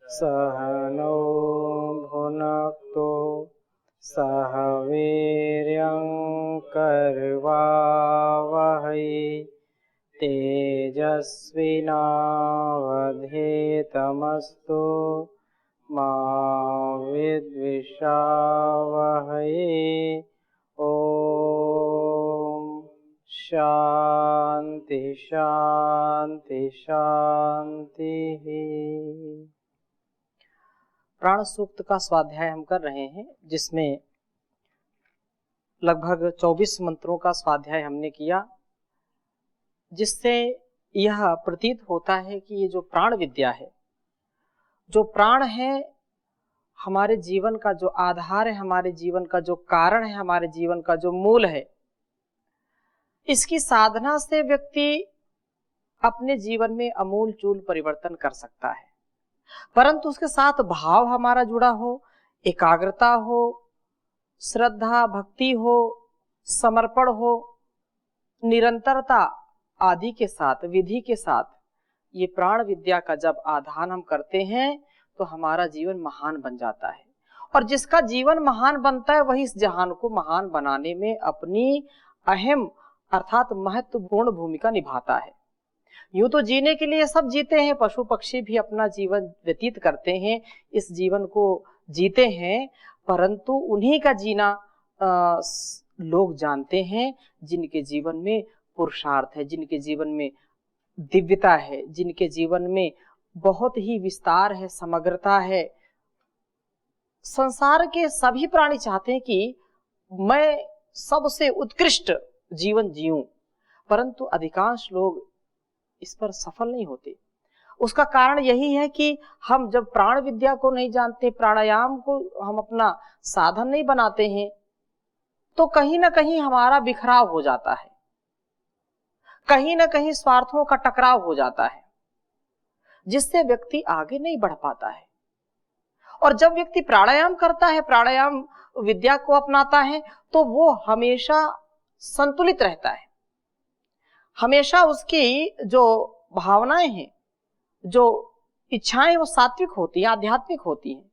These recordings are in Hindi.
सहनौ भुनक्तु सह वीर्यं करवावहै तेजस्विनावधीतमस्तु मा विद्विषावहै। ओम शांति शांति शांति। प्राण सूक्त का स्वाध्याय हम कर रहे हैं, जिसमें लगभग 24 मंत्रों का स्वाध्याय हमने किया, जिससे यह प्रतीत होता है कि ये जो प्राण विद्या है, जो प्राण है, हमारे जीवन का जो आधार है, हमारे जीवन का जो कारण है, हमारे जीवन का जो मूल है, इसकी साधना से व्यक्ति अपने जीवन में अमूल चूल परिवर्तन कर सकता है। परंतु उसके साथ भाव हमारा जुड़ा हो, एकाग्रता हो, श्रद्धा भक्ति हो, समर्पण हो, निरंतरता आदि के साथ, विधि के साथ ये प्राण विद्या का जब आधान हम करते हैं तो हमारा जीवन महान बन जाता है। और जिसका जीवन महान बनता है वही इस जहान को महान बनाने में अपनी अहम अर्थात महत्वपूर्ण भूमिका निभाता है। यूं तो जीने के लिए सब जीते हैं, पशु पक्षी भी अपना जीवन व्यतीत करते हैं, इस जीवन को जीते हैं, परंतु उन्हीं का जीना लोग जानते हैं जिनके जीवन में पुरुषार्थ है, जिनके जीवन में दिव्यता है, जिनके जीवन में बहुत ही विस्तार है, समग्रता है। संसार के सभी प्राणी चाहते हैं कि मैं सबसे उत्कृष्ट जीवन जीऊं, परंतु अधिकांश लोग इस पर सफल नहीं होते। उसका कारण यही है कि हम जब प्राण विद्या को नहीं जानते, प्राणायाम को हम अपना साधन नहीं बनाते हैं, तो कहीं ना कहीं हमारा बिखराव हो जाता है, कहीं ना कहीं स्वार्थों का टकराव हो जाता है, जिससे व्यक्ति आगे नहीं बढ़ पाता है। और जब व्यक्ति प्राणायाम करता है, प्राणायाम विद्या को अपनाता है, तो वो हमेशा संतुलित रहता है, हमेशा उसकी जो भावनाएं हैं, जो इच्छाएं, वो सात्विक होती हैं, आध्यात्मिक होती हैं।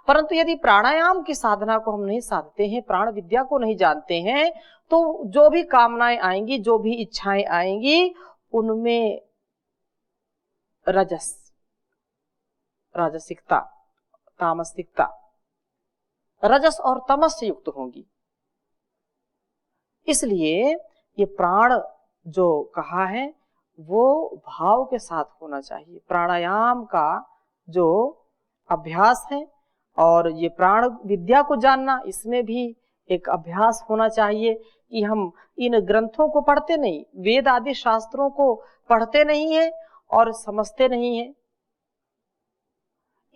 परंतु यदि प्राणायाम की साधना को हम नहीं साधते हैं, प्राण विद्या को नहीं जानते हैं, तो जो भी कामनाएं आएंगी, जो भी इच्छाएं आएंगी, उनमें राजसिकता, तामसिकता, रजस और तमस से युक्त होंगी। इसलिए ये प्राण जो कहा है वो भाव के साथ होना चाहिए। प्राणायाम का जो अभ्यास है और ये प्राण विद्या को जानना, इसमें भी एक अभ्यास होना चाहिए कि हम इन ग्रंथों को पढ़ते नहीं, वेद आदि शास्त्रों को पढ़ते नहीं है और समझते नहीं है।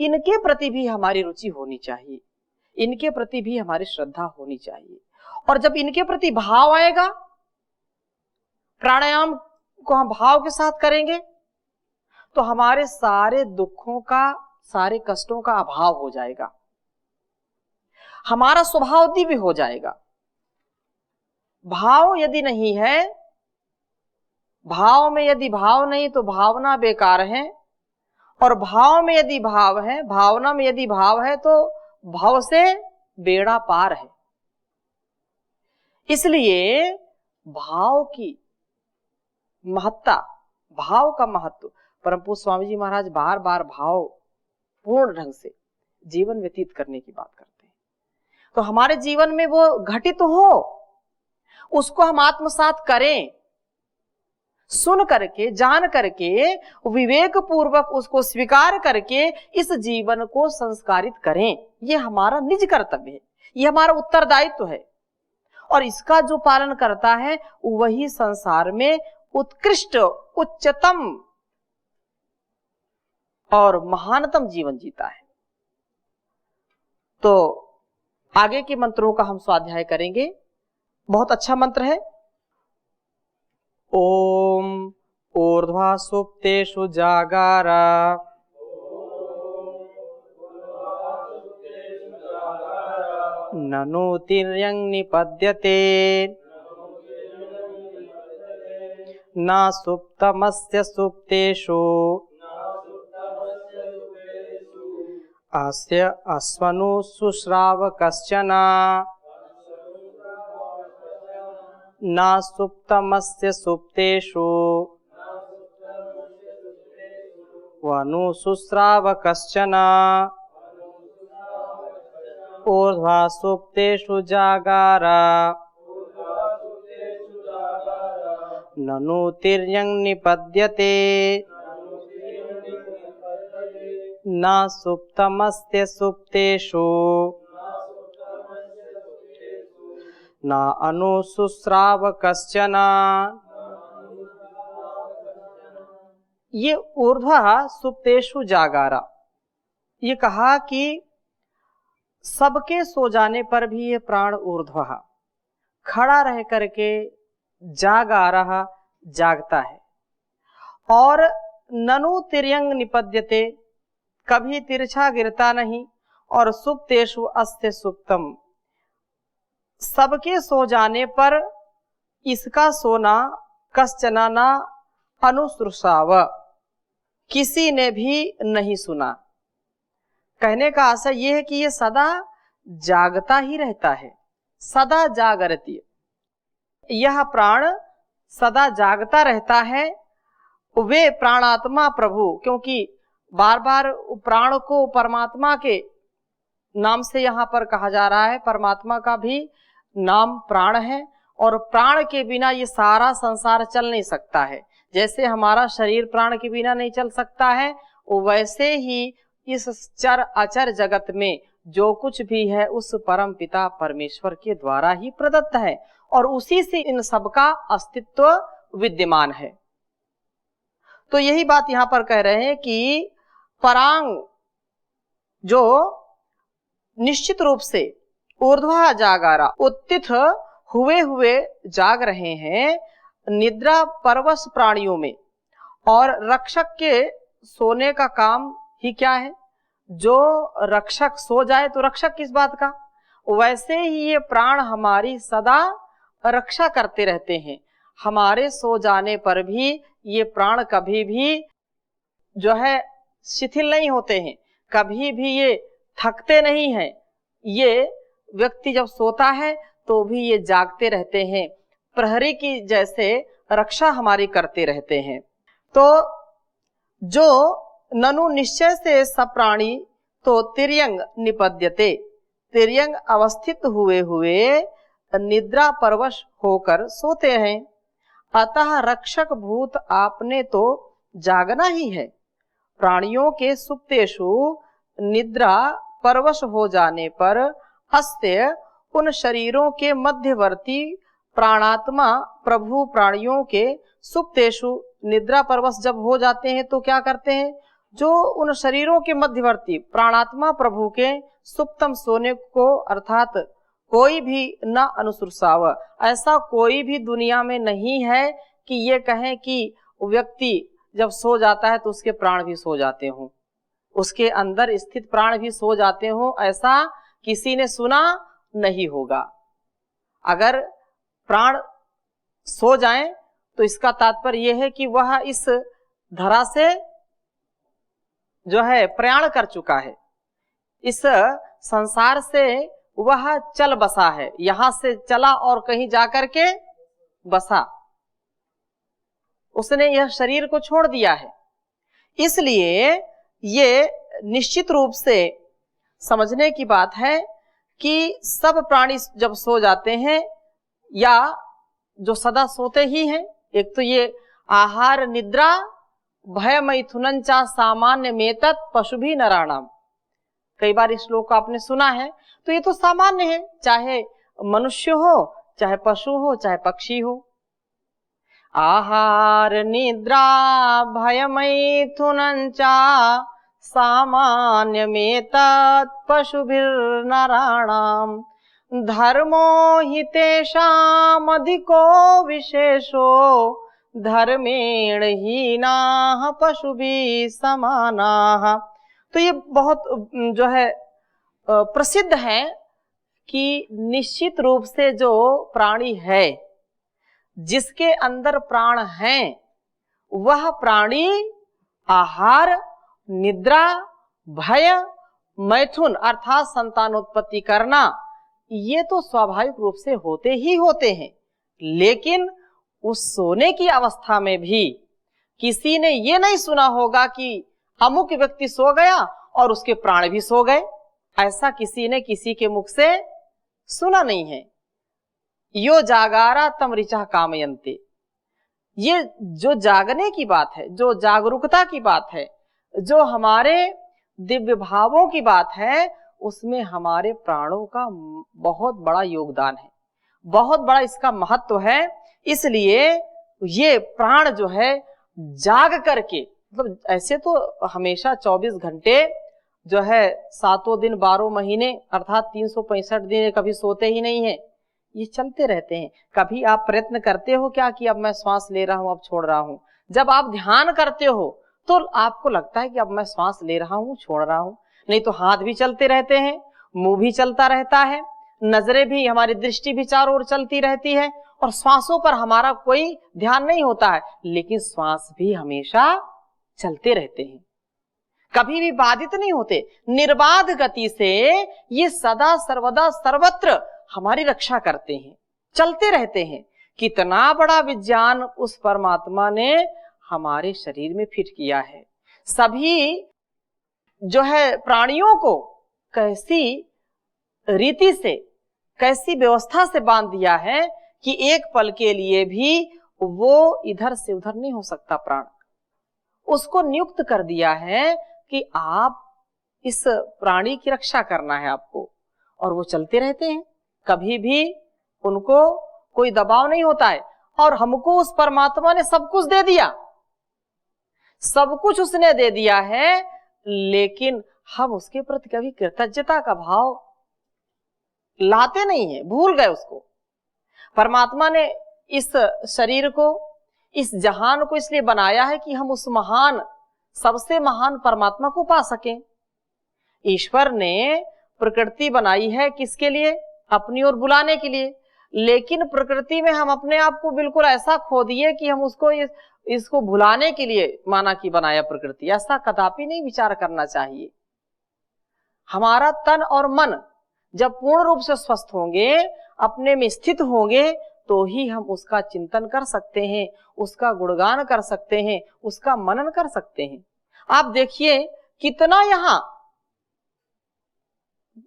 इनके प्रति भी हमारी रुचि होनी चाहिए, इनके प्रति भी हमारी श्रद्धा होनी चाहिए। और जब इनके प्रति भाव आएगा, प्राणायाम को हम भाव के साथ करेंगे, तो हमारे सारे दुखों का, सारे कष्टों का अभाव हो जाएगा, हमारा स्वभाव दिव्य हो जाएगा। भाव यदि नहीं है, भाव में यदि भाव नहीं तो भावना बेकार है, और भाव में यदि भाव है, भावना में यदि भाव है, तो भाव से बेड़ा पार है। इसलिए भाव की महत्ता, भाव का महत्व, परम पूज्य स्वामी जी महाराज बार बार भाव पूर्ण ढंग से जीवन व्यतीत करने की बात करते हैं। तो हमारे जीवन में वो घटित हो, उसको हम आत्मसात करें, सुन करके, जान करके, विवेक पूर्वक उसको स्वीकार करके इस जीवन को संस्कारित करें। ये हमारा निज कर्तव्य है, ये हमारा उत्तरदायित्व है। और इसका जो पालन करता है वही संसार में उत्कृष्ट, उच्चतम और महानतम जीवन जीता है। तो आगे के मंत्रों का हम स्वाध्याय करेंगे। बहुत अच्छा मंत्र है। ओम ऊर्ध्वा सुप्तेषु जागारा ननु तिर्यं निपद्यते न सुप्तमस्य सुप्तेषु अस्य अश्वनु शुश्राव कश्चन न सुप्तमस्य सुप्तेषु वनु शुश्राव कश्चन ऊर्ध्वा सुप्तेषु जागार ननु तिर्यं निपद्यते न सुप्तमस्य सुप्तेषु न अनुशुश्राव कश्चन। ये ऊर्ध्व सुप्तेषु जागारा, ये कहा कि सबके सो जाने पर भी ये प्राण ऊर्ध्व खड़ा रह करके जागा रहा, जागता है। और ननु तिर्यंग निपद्यते, कभी तिरछा गिरता नहीं। और सुप्तेषु अस्ते सुप्तम, सबके सो जाने पर इसका सोना कश्चन न अनुश्रुषाव, किसी ने भी नहीं सुना। कहने का आशय यह है कि ये सदा जागता ही रहता है, सदा जागरती। यह प्राण सदा जागता रहता है। वे प्राणात्मा प्रभु, क्योंकि बार बार प्राण को परमात्मा के नाम से यहाँ पर कहा जा रहा है। परमात्मा का भी नाम प्राण है, और प्राण के बिना ये सारा संसार चल नहीं सकता है। जैसे हमारा शरीर प्राण के बिना नहीं चल सकता है, वैसे ही इस चर अचर जगत में जो कुछ भी है उस परम पिता परमेश्वर के द्वारा ही प्रदत्त है, और उसी से इन सबका अस्तित्व विद्यमान है। तो यही बात यहाँ पर कह रहे हैं कि परांग जो निश्चित रूप से ऊर्ध्वा जागारा, उत्थित हुए हुए जाग रहे हैं निद्रा परवश प्राणियों में। और रक्षक के सोने का काम ही क्या है? जो रक्षक सो जाए तो रक्षक किस बात का? वैसे ही ये प्राण हमारी सदा रक्षा करते रहते हैं। हमारे सो जाने पर भी ये प्राण कभी भी जो है शिथिल नहीं होते हैं, कभी भी ये थकते नहीं हैं। ये व्यक्ति जब सोता है तो भी ये जागते रहते हैं, प्रहरी की जैसे रक्षा हमारी करते रहते हैं। तो जो ननु निश्चय से सब प्राणी तो तिर्यंग निपद्यते, तिर्यंग अवस्थित हुए हुए निद्रा परवश होकर सोते हैं। अतः रक्षक भूत आपने तो जागना ही है। प्राणियों के सुप्तेषु निद्रा परवश हो जाने पर अस्त्य उन शरीरों के मध्यवर्ती प्राणात्मा प्रभु प्राणियों के सुप्तेषु निद्रा परवश जब हो जाते हैं तो क्या करते हैं? जो उन शरीरों के मध्यवर्ती प्राणात्मा प्रभु के सुप्तम सोने को, अर्थात कोई भी न अनुसुरसाव, ऐसा कोई भी दुनिया में नहीं है कि ये कहें कि व्यक्ति जब सो जाता है तो उसके प्राण भी सो जाते हों, उसके अंदर स्थित प्राण भी सो जाते हों, ऐसा किसी ने सुना नहीं होगा। अगर प्राण सो जाएं तो इसका तात्पर्य यह है कि वह इस धरा से जो है प्रयाण कर चुका है, इस संसार से वह चल बसा है, यहां से चला और कहीं जाकर के बसा, उसने यह शरीर को छोड़ दिया है। इसलिए ये निश्चित रूप से समझने की बात है कि सब प्राणी जब सो जाते हैं या जो सदा सोते ही हैं, एक तो ये आहार निद्रा भय मैथुनन चा सामान्य मेतत पशु भी नराणाम, कई बार इस श्लोक को आपने सुना है। तो ये तो सामान्य है, चाहे मनुष्य हो, चाहे पशु हो, चाहे पक्षी हो। आहार निद्रा भय मैथुनन चा सामान्य मेतत् पशुभिर्नराणाम धर्मो हि तेषाम् अधिको विशेषो धर्मेण हीनाः पशुभिः समानाः। तो ये बहुत जो है प्रसिद्ध है कि निश्चित रूप से जो प्राणी है, जिसके अंदर प्राण हैं, वह प्राणी आहार निद्रा भय मैथुन अर्थात संतानोत्पत्ति करना, ये तो स्वाभाविक रूप से होते ही होते हैं। लेकिन उस सोने की अवस्था में भी किसी ने ये नहीं सुना होगा कि अमुक व्यक्ति सो गया और उसके प्राण भी सो गए। ऐसा किसी ने किसी के मुख से सुना नहीं है। यो जागारा तम ऋचा कामयन्ते, ये जो जागने की बात है, जो जागरूकता की बात है, जो हमारे दिव्य भावों की बात है, उसमें हमारे प्राणों का बहुत बड़ा योगदान है, बहुत बड़ा इसका महत्व है। इसलिए ये प्राण जो है जाग करके, मतलब ऐसे तो हमेशा 24 घंटे जो है 7 दिन 12 महीने अर्थात 365 दिन कभी सोते ही नहीं है, ये चलते रहते हैं। कभी आप प्रयत्न करते हो क्या कि अब मैं श्वास ले रहा हूं, अब छोड़ रहा हूं? जब आप ध्यान करते हो तो आपको लगता है कि अब मैं श्वास ले रहा हूं, छोड़ रहा हूं। नहीं तो हाथ भी चलते रहते हैं, मुंह भी चलता रहता है, नजरें भी, हमारी दृष्टि भी चारों ओर चलती रहती है और श्वासों पर हमारा कोई ध्यान नहीं होता है, लेकिन श्वास भी हमेशा चलते रहते हैं, कभी भी बाधित नहीं होते। निर्बाध गति से ये सदा सर्वदा सर्वत्र हमारी रक्षा करते हैं, चलते रहते हैं। कितना बड़ा विज्ञान उस परमात्मा ने हमारे शरीर में फिट किया है। सभी जो है प्राणियों को कैसी रीति से, कैसी व्यवस्था से बांध दिया है कि एक पल के लिए भी वो इधर से उधर नहीं हो सकता। प्राण उसको नियुक्त कर दिया है कि आप इस प्राणी की रक्षा करना है आपको, और वो चलते रहते हैं, कभी भी उनको कोई दबाव नहीं होता है। और हमको उस परमात्मा ने सब कुछ दे दिया, सब कुछ उसने दे दिया है, लेकिन हम उसके प्रति कभी कृतज्ञता का भाव लाते नहीं है, भूल गए उसको। परमात्मा ने इस शरीर को, इस जहान को इसलिए बनाया है कि हम उस महान, सबसे महान परमात्मा को पा सकें। ईश्वर ने प्रकृति बनाई है किसके लिए? अपनी ओर बुलाने के लिए। लेकिन प्रकृति में हम अपने आप को बिल्कुल ऐसा खो दिए कि हम उसको इसको भुलाने के लिए माना कि बनाया प्रकृति। ऐसा कदापि नहीं विचार करना चाहिए। हमारा तन और मन जब पूर्ण रूप से स्वस्थ होंगे, अपने में स्थित होंगे, तो ही हम उसका चिंतन कर सकते हैं, उसका गुणगान कर सकते हैं, उसका मनन कर सकते हैं। आप देखिए कितना यहाँ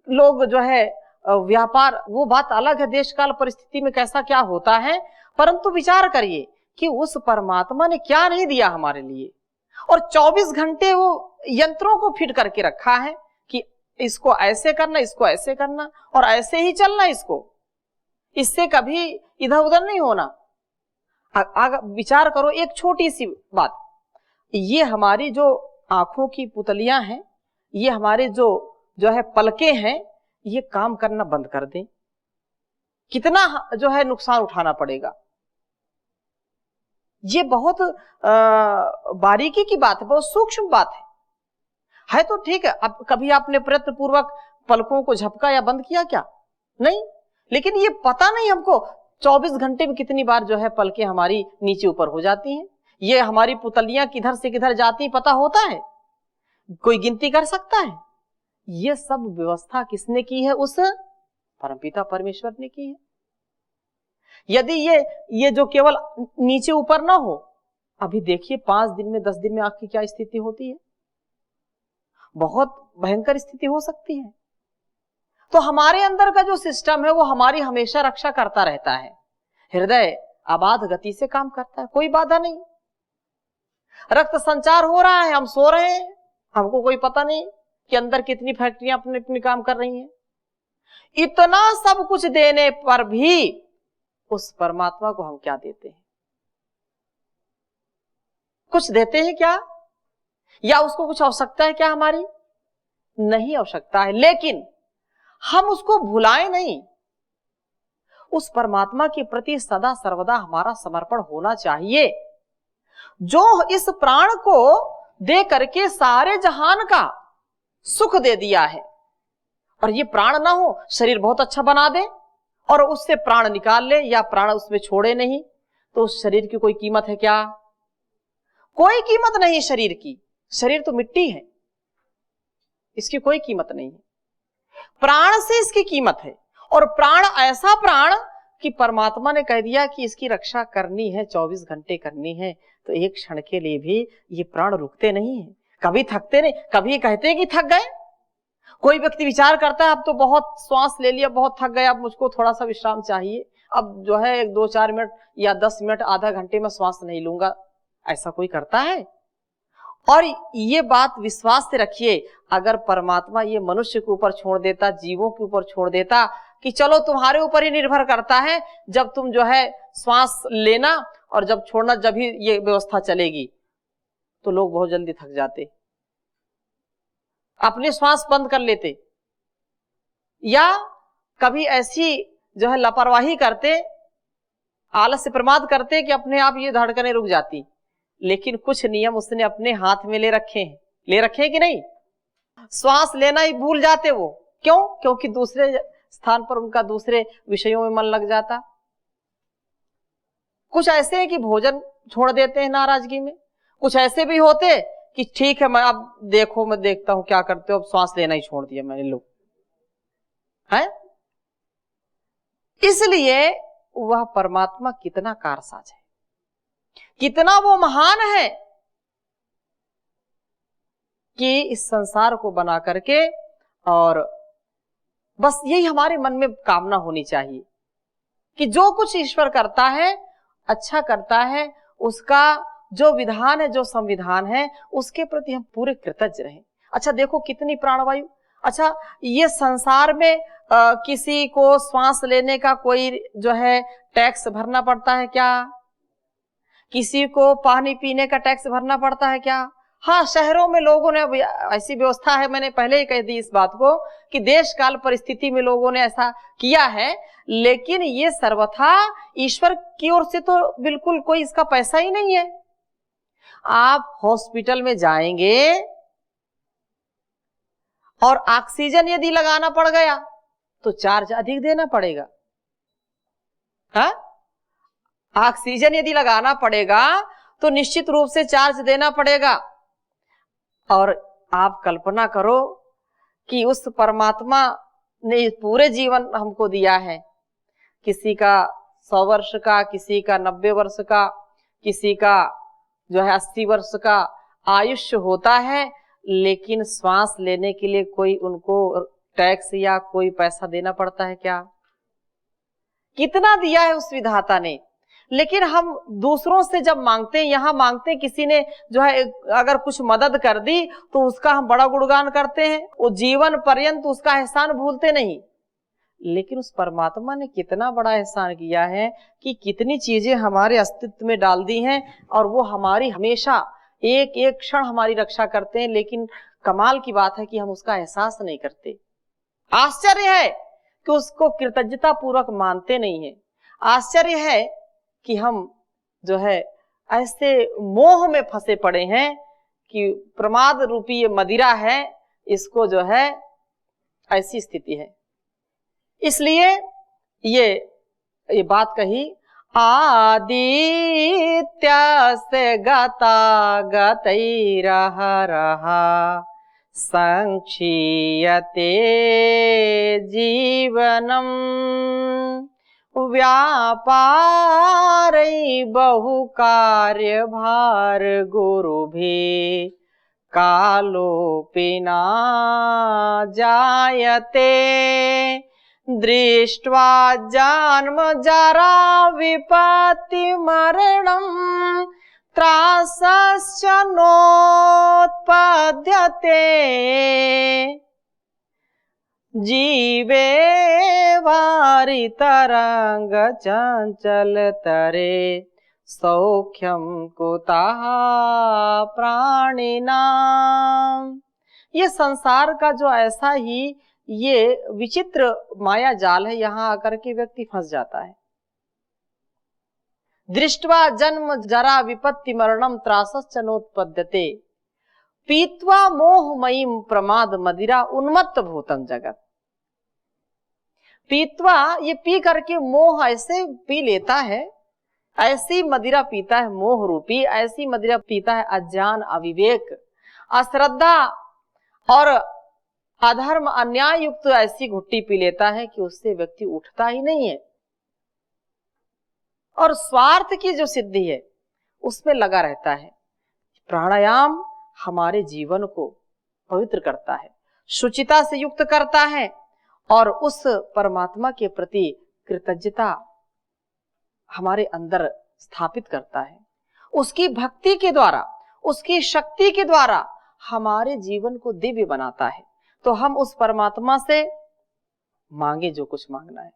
लोग जो है व्यापार, वो बात अलग है, देश काल परिस्थिति में कैसा क्या होता है, परंतु विचार करिए कि उस परमात्मा ने क्या नहीं दिया हमारे लिए। और 24 घंटे वो यंत्रों को फिट करके रखा है कि इसको ऐसे करना, इसको ऐसे करना, और ऐसे ही चलना, इससे कभी इधर उधर नहीं होना। विचार करो एक छोटी सी बात, ये हमारी जो आंखों की पुतलियां हैं, ये हमारे जो है पलकें हैं, ये काम करना बंद कर दें, कितना जो है नुकसान उठाना पड़ेगा। ये बहुत बारीकी की बात है, बहुत सूक्ष्म बात है तो ठीक है। अब कभी आपने प्रयत्न पूर्वक पलकों को झपका या बंद किया क्या? नहीं। लेकिन ये पता नहीं हमको 24 घंटे में कितनी बार जो है पलकें हमारी नीचे ऊपर हो जाती हैं, ये हमारी पुतलियां किधर से किधर जाती पता होता है? कोई गिनती कर सकता है? ये सब व्यवस्था किसने की है? उस परमपिता परमेश्वर ने की है। यदि ये जो केवल नीचे ऊपर ना हो, अभी देखिए 5 दिन में 10 दिन में आपकी क्या स्थिति होती है, बहुत भयंकर स्थिति हो सकती है। तो हमारे अंदर का जो सिस्टम है वो हमारी हमेशा रक्षा करता रहता है। हृदय अबाध गति से काम करता है, कोई बाधा नहीं। रक्त संचार हो रहा है, हम सो रहे हैं, हमको कोई पता नहीं कि अंदर कितनी फैक्ट्रियां अपने अपने काम कर रही हैं। इतना सब कुछ देने पर भी उस परमात्मा को हम क्या देते हैं? कुछ देते हैं क्या? या उसको कुछ आवश्यकता है क्या हमारी? नहीं आवश्यकता है, लेकिन हम उसको भुलाएं नहीं। उस परमात्मा के प्रति सदा सर्वदा हमारा समर्पण होना चाहिए, जो इस प्राण को दे करके सारे जहान का सुख दे दिया है। और ये प्राण ना हो, शरीर बहुत अच्छा बना दे और उससे प्राण निकाल ले या प्राण उसमें छोड़े नहीं, तो उस शरीर की कोई कीमत है क्या? कोई कीमत नहीं शरीर की। शरीर तो मिट्टी है, इसकी कोई कीमत नहीं है। प्राण से इसकी कीमत है, और प्राण ऐसा प्राण कि परमात्मा ने कह दिया कि इसकी रक्षा करनी है, 24 घंटे करनी है, तो एक क्षण के लिए भी ये प्राण रुकते नहीं है, कभी थकते नहीं, कभी कहते हैं कि थक गए। कोई व्यक्ति विचार करता है अब तो बहुत श्वास ले लिया, बहुत थक गया, अब मुझको थोड़ा सा विश्राम चाहिए, अब जो है 2-4 मिनट या 10 मिनट आधा घंटे में श्वास नहीं लूंगा। ऐसा कोई करता है? और ये बात विश्वास से रखिए, अगर परमात्मा ये मनुष्य के ऊपर छोड़ देता, जीवों के ऊपर छोड़ देता कि चलो तुम्हारे ऊपर ही निर्भर करता है, जब तुम जो है श्वास लेना और जब छोड़ना, जब ही ये व्यवस्था चलेगी, तो लोग बहुत जल्दी थक जाते, अपनी श्वास बंद कर लेते, या कभी ऐसी जो है लापरवाही करते, आलस से प्रमाद करते कि अपने आप ये धड़कनें रुक जाती। लेकिन कुछ नियम उसने अपने हाथ में ले रखे हैं कि नहीं? श्वास लेना ही भूल जाते वो, क्यों? क्योंकि दूसरे स्थान पर उनका दूसरे विषयों में मन लग जाता। कुछ ऐसे है कि भोजन छोड़ देते हैं नाराजगी में, कुछ ऐसे भी होते कि ठीक है मैं अब देखो, मैं देखता हूं क्या करते हो, अब श्वास लेना ही छोड़ दिया मैंने, लो है। इसलिए वह परमात्मा कितना कारसाज है, कितना वो महान है कि इस संसार को बना करके, और बस यही हमारे मन में कामना होनी चाहिए कि जो कुछ ईश्वर करता है अच्छा करता है, उसका जो विधान है, जो संविधान है, उसके प्रति हम पूरे कृतज्ञ रहें। अच्छा देखो कितनी प्राणवायु, अच्छा ये संसार में किसी को श्वास लेने का कोई जो है टैक्स भरना पड़ता है क्या? किसी को पानी पीने का टैक्स भरना पड़ता है क्या? हाँ, शहरों में लोगों ने ऐसी व्यवस्था है, मैंने पहले ही कह दी इस बात को कि देश काल परिस्थिति में लोगों ने ऐसा किया है, लेकिन ये सर्वथा ईश्वर की ओर से तो बिल्कुल कोई इसका पैसा ही नहीं है। आप हॉस्पिटल में जाएंगे और ऑक्सीजन यदि लगाना पड़ गया तो चार्ज अधिक देना पड़ेगा। हाँ, ऑक्सीजन यदि लगाना पड़ेगा तो निश्चित रूप से चार्ज देना पड़ेगा। और आप कल्पना करो कि उस परमात्मा ने पूरे जीवन हमको दिया है, किसी का 100 वर्ष का, किसी का 90 वर्ष का, किसी का जो है 80 वर्ष का आयुष्य होता है, लेकिन श्वास लेने के लिए कोई उनको टैक्स या कोई पैसा देना पड़ता है क्या? कितना दिया है उस विधाता ने। लेकिन हम दूसरों से जब मांगते हैं, यहां मांगते हैं, किसी ने जो है अगर कुछ मदद कर दी तो उसका हम बड़ा गुणगान करते हैं, वो जीवन पर्यंत उसका एहसान भूलते नहीं। लेकिन उस परमात्मा ने कितना बड़ा एहसान किया है कि कितनी चीजें हमारे अस्तित्व में डाल दी हैं, और वो हमारी हमेशा एक एक क्षण हमारी रक्षा करते हैं। लेकिन कमाल की बात है कि हम उसका एहसास नहीं करते। आश्चर्य है कि उसको कृतज्ञता पूर्वक मानते नहीं है। आश्चर्य है कि हम जो है ऐसे मोह में फंसे पड़े हैं कि प्रमाद रूपी ये मदिरा है, इसको जो है ऐसी स्थिति है। इसलिए ये बात कही, आदित्यस्य गता गतैरहा रहा संक्षीयते जीवनम व्यापारै बहुकार्य भार गुरुभिः कालोऽपि न जायते दृष्ट्वा जन्म जरा विपत्ति मरणं त्रासश्च नोत्पद्यते जीवे वारि तरंग चंचल तरे सौख्यम कुतः प्राणिनाम। ये संसार का जो ऐसा ही ये विचित्र माया जाल है, यहां आकर के व्यक्ति फंस जाता है। दृष्ट्वा जन्म जरा विपत्ति मरणम त्रासश्च नोत्पद्यते पीत्वा मोहमयीम प्रमाद मदिरा उन्मत्त भूतम जगत। पीत्वा, ये पी करके मोह ऐसे पी लेता है, ऐसी मदिरा पीता है मोह रूपी, ऐसी मदिरा पीता है अज्ञान, अविवेक, अश्रद्धा और अधर्म अन्याय युक्त ऐसी घुट्टी पी लेता है कि उससे व्यक्ति उठता ही नहीं है और स्वार्थ की जो सिद्धि है उसमें लगा रहता है। प्राणायाम हमारे जीवन को पवित्र करता है, शुचिता से युक्त करता है और उस परमात्मा के प्रति कृतज्ञता हमारे अंदर स्थापित करता है। उसकी भक्ति के द्वारा, उसकी शक्ति के द्वारा हमारे जीवन को दिव्य बनाता है। तो हम उस परमात्मा से मांगे जो कुछ मांगना है।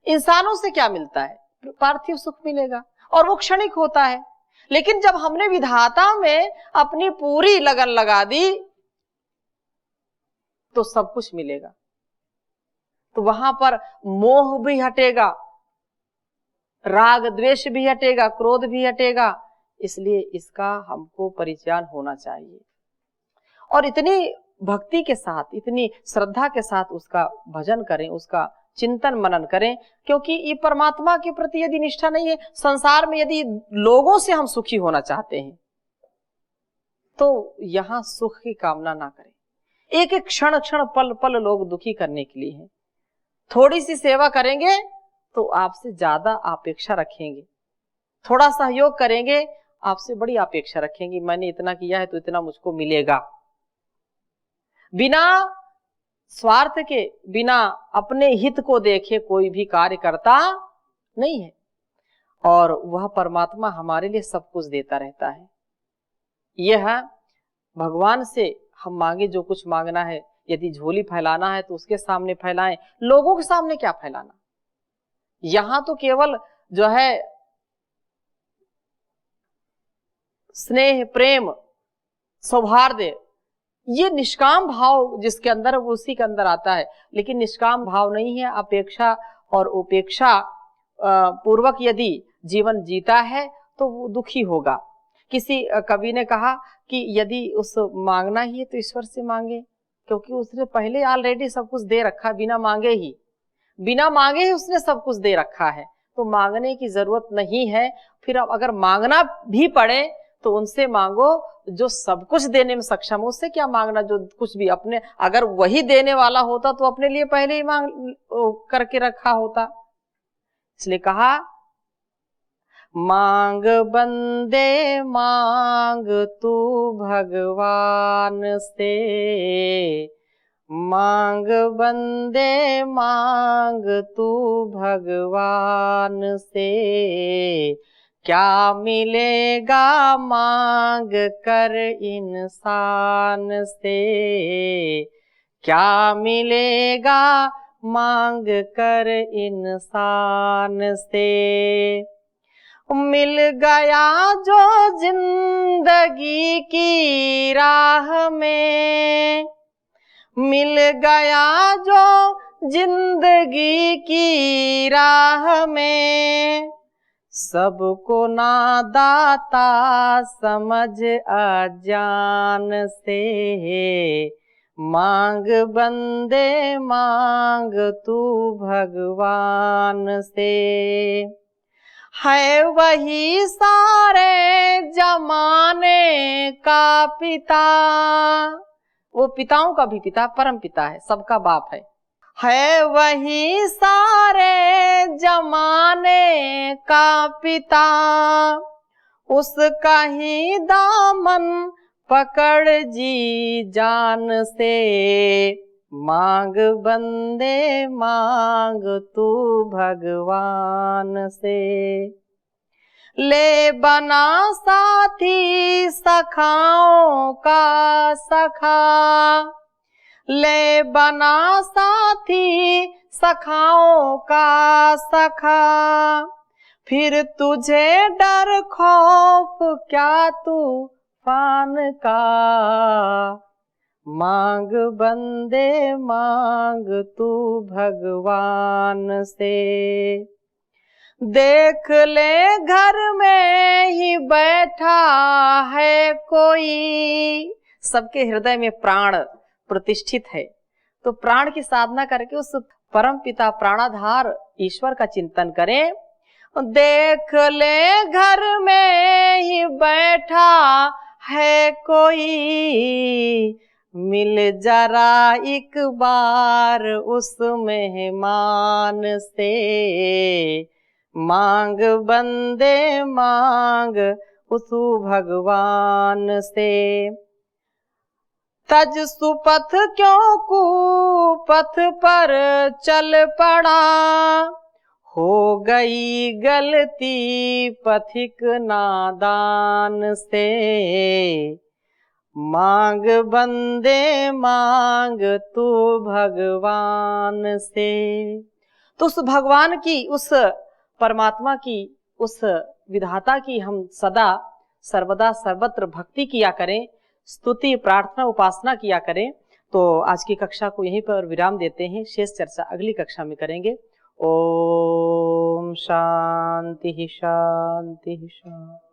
इंसानों से क्या मिलता है? पार्थिव सुख मिलेगा और वो क्षणिक होता है, लेकिन जब हमने विधाता में अपनी पूरी लगन लगा दी तो सब कुछ मिलेगा। तो वहां पर मोह भी हटेगा, राग द्वेष भी हटेगा, क्रोध भी हटेगा। इसलिए इसका हमको परिज्ञान होना चाहिए और इतनी भक्ति के साथ, इतनी श्रद्धा के साथ उसका भजन करें, उसका चिंतन मनन करें, क्योंकि ये परमात्मा के प्रति यदि निष्ठा नहीं है, संसार में यदि लोगों से हम सुखी होना चाहते हैं तो यहां सुख की कामना ना करें। एक एक क्षण क्षण पल पल लोग दुखी करने के लिए हैं। थोड़ी सी सेवा करेंगे तो आपसे ज्यादा अपेक्षा रखेंगे, थोड़ा सहयोग करेंगे आपसे बड़ी अपेक्षा रखेंगे, मैंने इतना किया है तो इतना मुझको मिलेगा। बिना स्वार्थ के, बिना अपने हित को देखे कोई भी कार्य करता नहीं है और वह परमात्मा हमारे लिए सब कुछ देता रहता है। यह भगवान से हम मांगे जो कुछ मांगना है, यदि झोली फैलाना है तो उसके सामने फैलाएं, लोगों के सामने क्या फैलाना। यहां तो केवल जो है स्नेह, प्रेम, सौहार्द, ये निष्काम भाव जिसके अंदर वो उसी के अंदर आता है। लेकिन निष्काम भाव नहीं है, अपेक्षा और उपेक्षा पूर्वक यदि जीवन जीता है तो वो दुखी होगा। किसी कवि ने कहा कि यदि उस मांगना ही है तो ईश्वर से मांगे, क्योंकि उसने पहले ऑलरेडी सब कुछ दे रखा, बिना मांगे ही उसने सब कुछ दे रखा है, तो मांगने की जरूरत नहीं है। फिर अब अगर मांगना भी पड़े तो उनसे मांगो जो सब कुछ देने में सक्षम हो। उससे क्या मांगना जो कुछ भी अपने, अगर वही देने वाला होता तो अपने लिए पहले ही मांग करके रखा होता। इसलिए कहा मांग बंदे मांग तू भगवान से, मांग बंदे मांग तू भगवान से, क्या मिलेगा मांग कर इंसान से, क्या मिलेगा मांग कर इंसान से। मिल गया जो जिंदगी की राह में, मिल गया जो जिंदगी की राह में, सबको नादाता समझ अजान से, मांग बंदे मांग तू भगवान से। है वही सारे जमाने का पिता, वो पिताओं का भी पिता, परम पिता है, सबका बाप है वही सारे जमाने का पिता, उसका ही दामन पकड़ जी जान से, मांग बंदे मांग तू भगवान से। ले बना साथी सखाओं का सखा, ले बना साथी सखाओं का सखा, फिर तुझे डर खौफ क्या तूफान का, मांग बंदे मांग तू भगवान से। देख ले घर में ही बैठा है कोई, सबके हृदय में प्राण प्रतिष्ठित है, तो प्राण की साधना करके उस परम पिता प्राणाधार ईश्वर का चिंतन करें। देख ले घर में ही बैठा है कोई, मिल जरा एक बार उस मेहमान से, मांग बंदे मांग उस भगवान से। तज सुपथ क्यों कुपथ पर चल पड़ा, हो गई गलती पथिक नादान से, मांग बंदे मांग तू भगवान से। तो उस भगवान की, उस परमात्मा की, उस विधाता की हम सदा सर्वदा सर्वत्र भक्ति किया करें, स्तुति प्रार्थना उपासना किया करें। तो आज की कक्षा को यहीं पर विराम देते हैं, शेष चर्चा अगली कक्षा में करेंगे। ओम शांति शांति शांति।